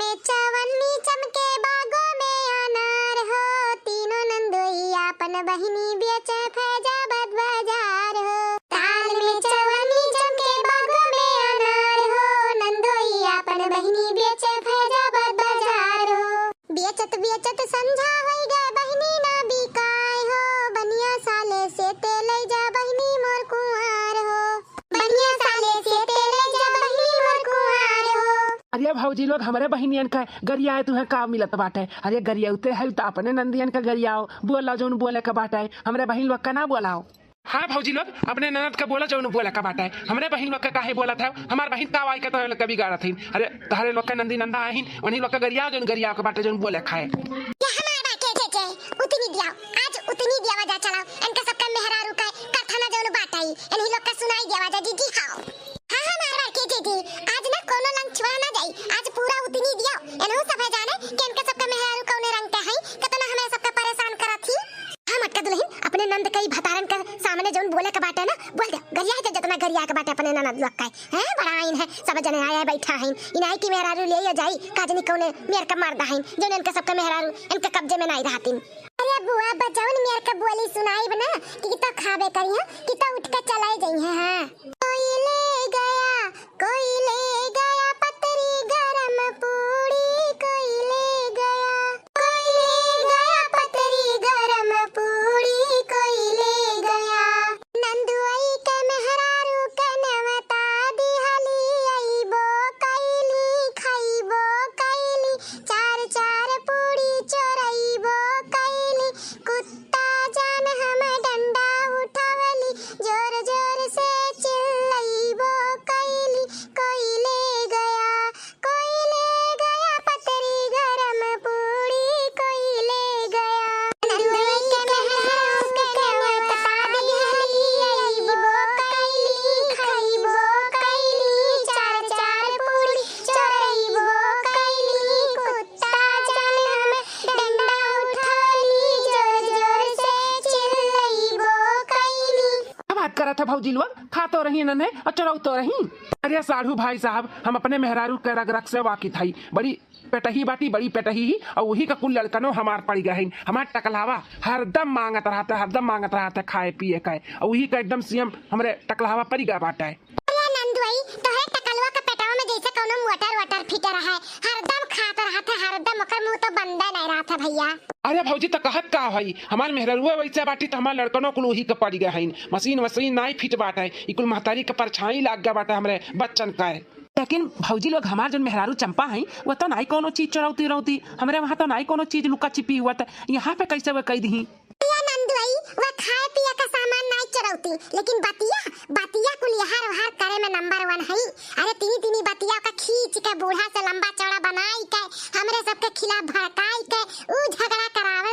में चवन्नी चमके बागों में अनार हो, तीनों नंदोइया अपन बहिनी बेचे फैजाबाद बाजार हो। ताल में चवन्नी चमके बागों में अनार हो, नंदोइया अपन बहिनी बेचे फैजाबाद बाजार हो। बेचत बेचत संझा होई गए बहिनी ना बिकाय हो, बनिया साले से तेल जा बहिनी मोर कुंवार हो, बनिया साले से तेल जा बहिनी मोर कुंवार हो। अरे भौजी लोग हमारे बहिनियन का गरियाए तुम्हें का मिलत बाटे। अरे गरियाउते है तो अपने नंदियन का गरियाओ, बोला जो बोले का बाटे, हमारे बहिन लोग का ना बोलाओ। हाँ भौजी लोग अपने ननद का बोला जो बोले का बाटे, हमारे बहिन लोग का काहे बोला था, हमार बहिन का वाई का तो कभी गाड़ा थी। अरे तारे लोग का नंदी नंदा आहिन, उन्हीं लोग का गरियाओ जो गरियाओ का बाटे जो बोले खाए। उतनी दियाओ आज उतनी दियावा जा चलाओ, इनका सबका मेहरारू का कथा ना जो बाटाई, इन्हीं लोग का सुनाई दियावा जा जी हाओ। हाँ हाँ मारा के जी आज ना कोनो लंग छुआ ना जाई, आज पूरा उतनी दियाओ, इन्हों सब है जाने कि इनका सबका मेहरारू कौन रंग का है, कितना हमें सबका परेशान करा थी। हाँ मटका दुल्हन अपने नंद कई भतारन का सामने जो बोले का बाटे ना बोल दे, गरिया है जितना गरिया का बाटे अपने ननद लोग का है, बड़ा आइन है सब जने आया बैठा है, इनाई की मेहरारू ले जाई काजनी कौने मेर का मर्दा है जो इनका सबका मेहरारू इनके कब्जे में नहीं रहती। अरे बुआ बचाओ मेर का बोली सुनाई बना कि तो खाबे करिया कि तो उठ के चलाई जाई है। हां कोई ले गया पतरी गरम पूड़ी, कोई ले गया पतरी गरम पूड़ी, कोई ले गया नंदुई के मेहरारू के नवता दिहली आईबो कैली खाईबो कैली, चार चार पूड़ी चोराईबो कैली, कुत्ता जान हम डंडा उठावली, जोर जोर से चिल्लाईबो कैली, कोई ले गया पतरी गरम पूड़ी, कोई ले गया नंदुई के मेहरारू के नवता दिहली आईबो कैली खाईबो कैली, चार चार पूड़ी चोराईबो कैली, कुत्ता जान हम डंडा उठावली, जोर जोर से चिल्लाईबो कैली। क्या बात करा था भौजी लोग, खा तो रही नन्हे और चढ़ाऊ तो रही। अरे साढ़ू भाई साहब हम अपने मेहरारू के रग रग से वाकिफ हई, बड़ी पेटही बाटी बड़ी पेटही ही, और वही का कुल लड़कनो हमार पड़ गए हैं, हमार टकलावा हरदम मांगत रहता खाए पिए का, और वही का एकदम सीएम हमारे टकलावा पड़ गया बाटा है। अरे नंदुई तो है टकलवा का पेटावा में जैसे कोनो वाटर फिटर है, हरदम खाता रहता, हरदम ओकर मुंह तो बंद नहीं रहता भैया। अरे भौजी तो कहत का भाई हमार मेहरुआ वैसे बाटी तो हमार लड़कनों कुल वही के पड़ गए हैं, मशीन नहीं फिट बाटा है, इकुल महतारी के परछाई लाग गया बाटा हमारे बच्चन का है। लेकिन भौजी लोग हमार जो मेहरारू चंपा है वो तो नहीं कोनो चीज चुरौती रहती, हमारे वहाँ तो नहीं कोनो चीज लुका छिपी हुआ था, यहाँ पे कैसे वो कह दी। नंदुई वह खाए पिए का सामान नहीं चुरौती, लेकिन बतिया कुल यहाँ व्यवहार करे में नंबर 1 है। अरे तीनी बतिया का खींच के बूढ़ा से लंबा चौड़ा बनाई के हमरे सबके खिलाफ भड़काई के ऊ झगड़ा करावे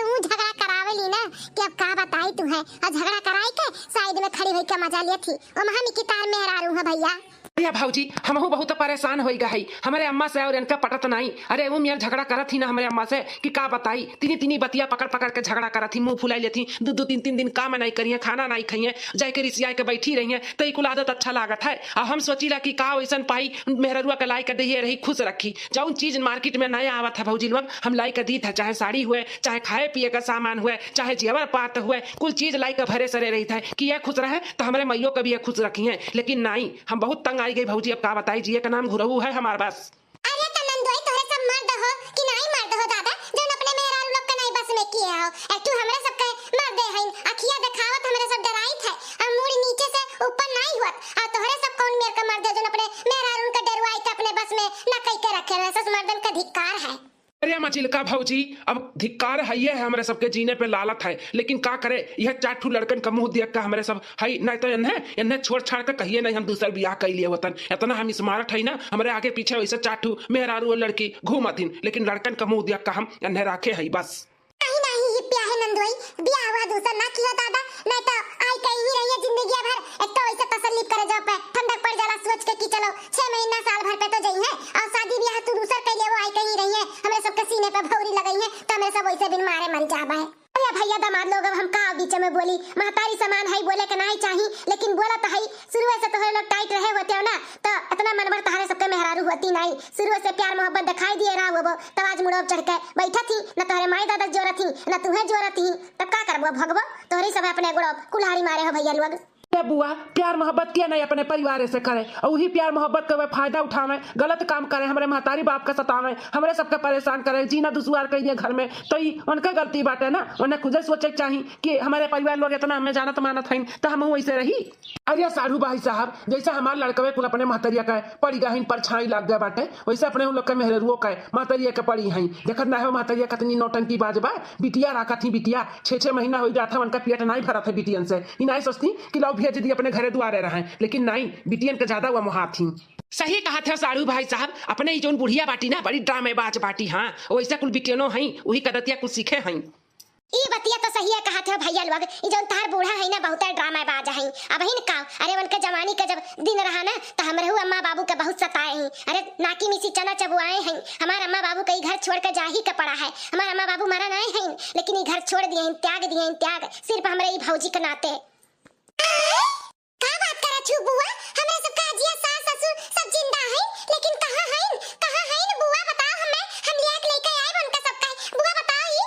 ली ना कि अब का बताई तू है, और झगड़ा कराई के साइड में खड़ी हुई के मजा लिए थी, और महा की तार मेहरारू है भैया। अरे भौजी हम बहुत परेशान हो गए हमारे अम्मा से और इनका पटत नहीं। अरे वो मेरे झगड़ा करत थी ना हमारे अम्मा से कि का बताई, तीनी बतिया पकड़ के झगड़ा करत थी, मुंह फुलाई लेती, दो तीन दिन काम नहीं करिए, खाना नहीं खाइए, जाके रिसिया के बैठी रही है, तो एक आदत अच्छा लागत है। और हम सोचीला कि का वैसन पाई मेहरुआ के लाई कर दिए रही खुश रखी, जौन चीज मार्केट में नया आवत है भौजी लोग हम लाई कर दी था, चाहे साड़ी हुए, चाहे खाए पिए का सामान हुए, चाहे जेवर पात हुए, कुल चीज लाई कर भरे सरे रही था कि यह खुश रहे तो हमारे मैयों को भी ये खुश रखी है। लेकिन नहीं, हम बहुत तंग आई गई भौजी, अब का बताई, जिये का नाम घुरहू है हमारे पास। अरे तो नंदुई तोरे सब मर्द हो कि नहीं मर्द हो दादा, जो अपने मेहरारू लोग का नहीं बस में किए हो, तू हमरे सब के मर्द है, अखिया दिखावत हमरे सब डराई थे, और मुड़ी नीचे से ऊपर नहीं हुआ, और तोहरे सब कौन मेर का मर्द है जो अपने मेहरारू का डरवाई के अपने बस में न कई के रखे, वैसे मर्दन का धिक्कार है। अरे मचिलका भौजी अब धिक्कार है, ये है हमारे सबके जीने पे लालत है, लेकिन का करे, यह 4 ठू लड़कन का मुंह देख कर हमारे सब है नहीं तो इन्हें छोड़ छाड़ कर कहिए नहीं हम दूसरा ब्याह कर लिए वतन, इतना हम स्मार्ट है ना, हमारे आगे पीछे वैसे 4 ठू मेहरारू लड़की घूमथिन, लेकिन लड़कन का मुंह देख कर हम इन्हें रखे है बस। नहीं ये प्यार है नंदुई, ब्याह हुआ दूसरा ना किया दादा, नहीं तो आई कहीं रही है जिंदगी भर, एक तो वैसे तसल्ली करे जाओ पे ठंडक पड़ जाला सोच के कि चलो 6 महीना साल भर पे तो जाई है, और शादी ब्याह तू दूसरा कर ले वो आई कहीं रही है, हमें सबके सीने पे भौरी लगाई है, तो हमें सब वैसे बिन मारे मर जाबा है। अरे भैया दामाद लोग अब हम का बीच में बोली, महतारी समान है बोले के नहीं चाहिए, लेकिन बोला तो है शुरू से तो लोग टाइट रहे होते हो ना, तो इतना मनवर तहारे सबके मेहरारू हो होती नहीं, शुरू से प्यार मोहब्बत दिखाई दिए रहा वो तब आज मुड़ो चढ़ के बैठा थी न तोहरे माई दादा जोरा थी न तुम्हें जोरा थी, तब का करबो भगबो तोहरी सब अपने गुड़ो कुल्हाड़ी मारे हो भैया लोग। बुआ प्यार मोहब्बत किया नहीं अपने परिवार से करे और वही प्यार मोहब्बत का फायदा उठावे, गलत काम करे, हमारे महतारी बाप का सतावे, हमारे सबके परेशान करे, जीना दुश्वार कर दिए घर में, तो ये उनका गलती बाटे ना। उन्हें खुद सोचे चाहिए कि हमारे परिवार लोग इतना हमें जानत मानत है तो हम वैसे रही। अरे साढ़ू भाई साहब जैसा हमारे लड़कवे कुल अपने महतरिया का पड़ी गहिन पर छाई लग गया बाटे, वैसे अपने उन लोग के मेहरुओ का महतरिया के पड़ी है। देखत ना है महतरिया कितनी नौटंकी बाज बा, बिटिया रखा थी, बिटिया 6-6 महीना हो गया था, उनका पेट नहीं भरा था बिटियन से, नहीं सोचती कि लो भेज दी अपने घरे दुआरे रहे, लेकिन नहीं बिटियन का ज्यादा हुआ मुहा थी। सही कहा था साड़ू भाई साहब, अपने ही जोन बुढ़िया बाटी ना बड़ी ड्रामेबाज बाटी, हाँ वैसा कुल बिटियनो हैं, वही कदतिया कुछ सीखे हैं। ई बतिया तो सही है कहा था भैया लोग, ई जोन तार बूढ़ा है ना बहुत ड्रामेबाज है। अब ही का अरे उनके जमाने का जब दिन रहा ना तो हमरे अम्मा बाबू के बहुत सताए हैं, अरे नाकी मिसी चना चबुआए हैं। हमारे अम्मा बाबू कई घर छोड़ कर जा ही का पड़ा है, हमारे अम्मा बाबू मरा नहीं है लेकिन ये घर छोड़ दिए हैं, त्याग दिए हैं, त्याग सिर्फ हमारे ई भौजी के नाते। का बात करा छू बुआ, हमरे सब काजिया सास ससुर सब जिंदा हैं लेकिन कहां हैं बुआ बताओ हमें, हम लिया के लेके आए उनका सब का बुआ बताओ ही।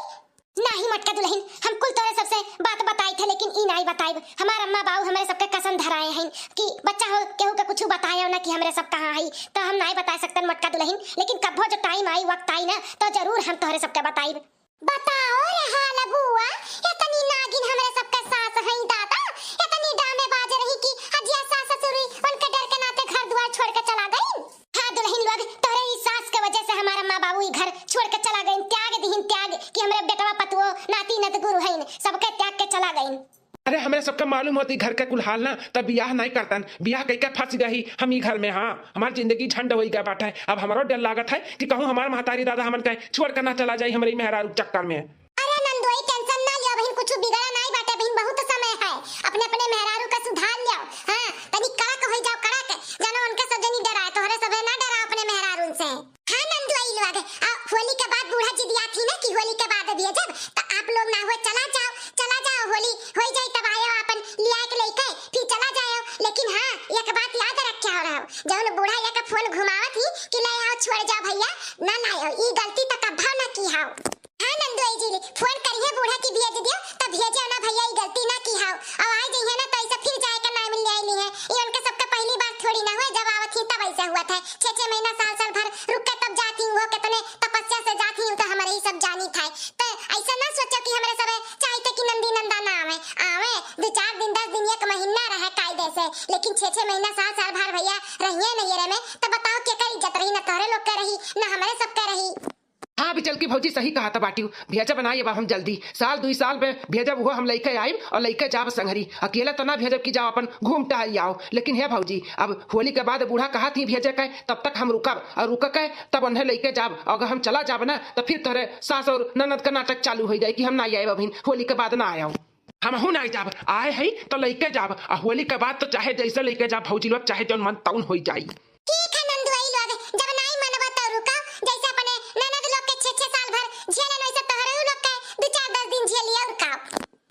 नहीं मटका दुल्हन हम कुल तोरे सबसे बात बताई थे लेकिन ई नहीं बताई, हमार अम्मा बाबू हमारे सबके कसम धराए हैं कि बच्चा हो केहू के कुछ बताया ना कि हमरे सब कहां है, तो हम नहीं बता सकते मटका दुल्हन, लेकिन कभो जो टाइम आई वक्त आई ना तो जरूर हम तोरे सबके बताई। बताओ रे हाल बुआ, इतनी नागिन हमरे सबके सास हैं दादा, इतनी डामे बाज रही कि हजिया सास ससुरी उनके डर के नाते घर द्वार छोड़ के चला गई। हां दुल्हन लोग तोरे इस सास के वजह से हमारा मां बाबू ही घर छोड़ के चला गए, त्याग दीहिन त्याग कि हमरे बेटवा पतुओ नाती नत गुरु हैं सबके त्याग के चला गए। अरे हमें सबका मालूम होती घर के कुल हाल ना, तब ब्याह नहीं करतन, ब्याह कई के फंस गई हम ही घर में, हाँ हमारी जिंदगी झंड हो गया बाटा है। अब हमारो डर लागत है कि कहूँ हमारे महतारी दादा हमन कहे छोड़ कर ना चला जाए हमारी मेहरारू चक्कर में। अरे नंदोई टेंशन ना लियो बहन, कुछ बिगड़ा नहीं बाटे बहन, बहुत समय है, अपने अपने मेहरारू का सुधार लियो। हां तनी कड़क हो जाओ, कड़क जानो उनके सब जनी डराए, तोहरे सब ना डरा अपने मेहरारू से। हां नंदोई लोग होली के बाद बूढ़ा जी दिया थी ना कि होली के बाद दिए जब तो आप लोग ना हुए चला जाओ होली हो जाए तब आयो अपन लिया के लेके फिर चला जाओ। लेकिन हां एक बात याद रखे हो रहो, जौन बूढ़ा ये का फोन घुमावत ही कि ले आओ छोड़ जाओ भैया ना लाओ, ई गलती तक कभी ना की हां। हां नंदोई जी फोन करिए बूढ़ा की भेज दियो तब भेजे ना भैया, ई गलती ना की हां, अब आ जाइए ना तो ऐसे फिर जाए के ना मिल जाए है, ये उनके सबका पहली बार थोड़ी ना हुआ, जब आवत ही तब ऐसा हुआ था, 6-6 महीना साल भर रुक के तब जाती वो कितने तपस्या से जाती हूं तो हमारे ही सब जानी था। तो ऐसा ना सोचो कि हमारे सब चाहते कि नंदी नंदा ना आवे 2-4 दिन 10 दिन 1 महीना रहे कायदे से, लेकिन 6-6 महीना साल भर भैया रहिए नहीं रे में, तो बताओ क्या कर इज्जत रही, ना तोरे लोग का रही ना हमारे सब का रही। हाँ भी चल की भौजी सही कहा था बाटी, भेजा बनाइए बा हम जल्दी, साल 2 साल में भेजब वो हम लेके आए और लेके जाब संगरी, अकेला तो ना भेजब कि जाओ अपन घूम टहल आओ। लेकिन है भौजी अब होली के बाद बूढ़ा कहा थी भेजे के तब तक हम रुकब और रुक के तब उन्हें लेके जाब, अगर हम चला जाब ना तो फिर तोरे सास और ननद का नाटक चालू हो जाए कि हम ना आए अभी होली के बाद ना आया, हम हूं ना जाब, आए है तो लेके जाब, और होली के बाद तो चाहे जैसे लेके जाब भौजी लोग, चाहे जौन मन तौन हो जाए। ठीक है नंदुआई लोग जब नहीं मनबा तो रुको, जैसे अपने ननद लोग के 6-6 साल भर झेले वैसे तोहरे लोग के 2-4-10 दिन झेलिए और का।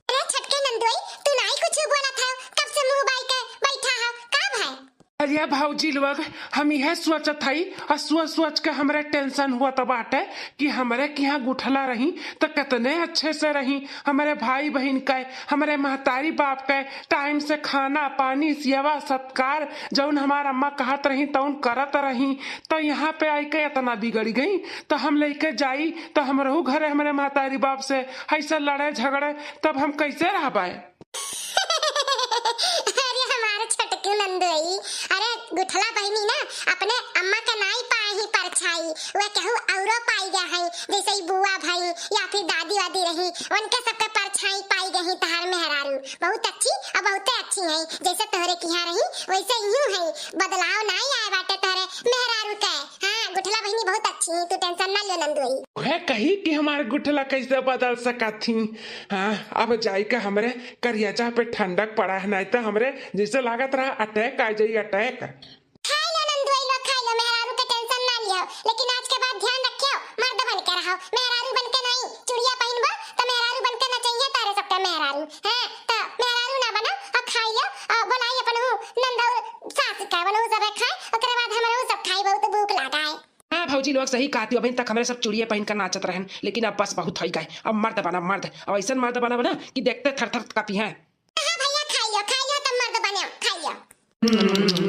अरे छटके नंदुआई तू नहीं कुछ बोला था, कब से मुंह बाई के बैठा है, कब है? अरे भौजी लोग हम यह सोचत हई और सोच के हमरे टेंशन हुआ तो बाटे कि हमरे के यहाँ गुठला रही तो कितने अच्छे से रही, हमारे भाई बहन के हमारे महतारी बाप के टाइम से खाना पानी सेवा सत्कार जौन हमारा अम्मा कहत रही तौन करत रही, तो यहाँ पे आई के इतना बिगड़ गई तो हम लेके जाई तो हमरहू घरे हमारे महतारी बाप से ऐसे लड़े झगड़े तब हम कैसे रह पाए। नंदुआई अरे गुठला बहनी ना अपने अम्मा का नाई पाए ही परछाई वह कहूँ औरो पाई गया है, जैसे ही बुआ भाई या फिर दादी वादी रही उनके सबके परछाई पाई गई, तहार मेहरारू बहुत अच्छी और बहुत अच्छी है, जैसे तोहरे की यहाँ रही वैसे यूं है, बदलाव नहीं आए बाटे तोहरे मेहरारू के। हाँ गुठला बहनी बहुत अच्छी है, तू टेंशन ना ले नंदुआई। वह कही कि हमारे गुठला कैसे बदल सका थी, हाँ अब जाई के हमरे करियाचा पे ठंडक पड़ा है, नहीं तो हमरे जैसे लागत रहा अटैक आ जाई अटैक। खाई लो नंदुआई लो खाई लो, मेहरारू के टेंशन ना लियो, लेकिन आज के बाद ध्यान रखियो मर्द बन के रहो, मेहरारू बन के नहीं, चुड़िया पहनबो तो मेहरारू बन के ना चाहिए तारे सबका मेहरारू, हां तो मेहरारू ना बनो और खाई लो और बोलाई अपन नंदौ सास का बनो सब खाए, ओकरे बाद हमरो सब खाई, बहुत भूख लागा। भौजी लोग सही कहती हो, अभी तक हमारे सब चूड़िए पहन कर नाचत रहन, लेकिन अब बस बहुत हो गए। अब मर्द बना मर्द, अब ऐसा मर्द बना कि देखते थर थर कापी हैं। हाँ भैया खाइयो खाइयो, तब मर्द बने खाइयो।